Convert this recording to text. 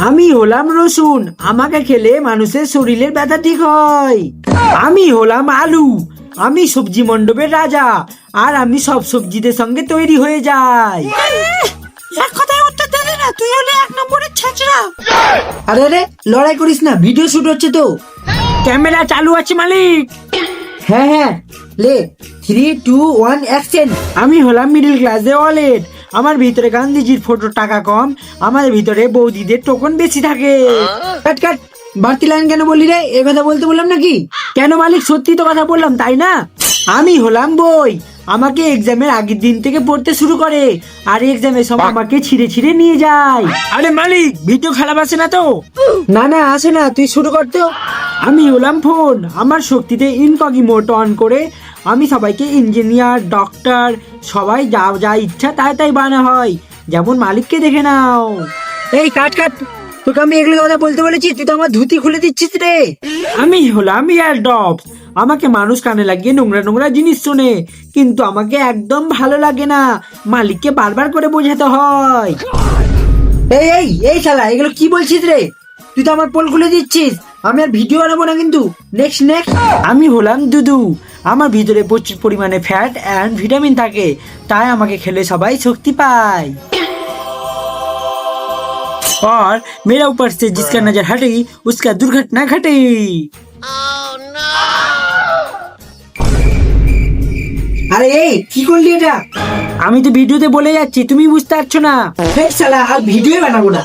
আমি হলাম রসুন, আমাকে খেলে মানুষের শরীরের ব্যথা ঠিক হয়। আমি হলাম আলু, আমি সবজি মণ্ডপের রাজা, আর আমি সব সবজিদের সঙ্গে তৈরি হয়ে যাই। এক কথায় উত্তর দে না, তুই হলে এক নম্বরের ছেঁচড়া। আরে রে, লড়াই করিস না, ভিডিও শুট হচ্ছে তো। ক্যামেরা চালু আছে মালিক। হ্যাঁ হ্যাঁ, লে 3, 2, 1 অ্যাকশন। আমি হলাম মিডল ক্লাসে ওয়ালেট, আমার ভিতরে গান্ধীজির ফটো টাকা কম, আমাদের ভিতরে বৌদিদের টোকন বেশি থাকে। কাট কাট, বাড়তি লাইন কেন বললি রে? এ কথা বলতে বললাম নাকি? কেন মালিক, সত্যি তো কথা বললাম, তাই না? আমি হলাম বই, আমাকে এক্সামের আগের দিন থেকে পড়তে শুরু করে, আর এক্সামের সময় আমাকে ছিঁড়ে ছিঁড়ে নিয়ে যায়। আরে মালিক, ভিডিও খারাপ আসে না তো? না না, আসে না, তুই শুরু কর তো। আমি হলাম ফোন, আমার শক্তিতে ইনকগিমোট অন করে আমি সবাইকে ইঞ্জিনিয়ার, ডক্টর, সবাই যা যা ইচ্ছা তাই তাই বানা হয়, যেমন মালিককে দেখে নাও। এই কাট কাট, তোকে আমি এগুলো কথা বলতে বলেছি, তুই তো আমার ধুতি খুলে দিচ্ছিস রে। আমি হলাম ইয়ারডপস, আমাকে মানুষ কানে লাগিয়ে নোংরা নোংরা জিনিস শোনে, কিন্তু আমাকে একদম ভালো লাগে না, মালিককে বারবার করে বোঝাতে হয়। এই এই এই শালা, এগুলো কি বলছিস রে? তুই তো আমার পোল খুলে দিচ্ছিস, আমি আর ভিডিও বানাবো না কিন্তু। Next next. আমি হলাম দুদু, আমার ভিতরে প্রচুর পরিমাণে ফ্যাট অ্যান্ড ভিটামিন থাকে, তাই আমাকে খেলে সবাই শক্তি পায়। और मेरा ऊपर से जिसका नजर हटे उसका दुर्घटना घटे। আরে এই কি করলি এটা? আমি তো ভিডিওতে বলে যাচ্ছি, তুমি বুঝতে পারছো না। শালা, আর ভিডিও বানাবো না।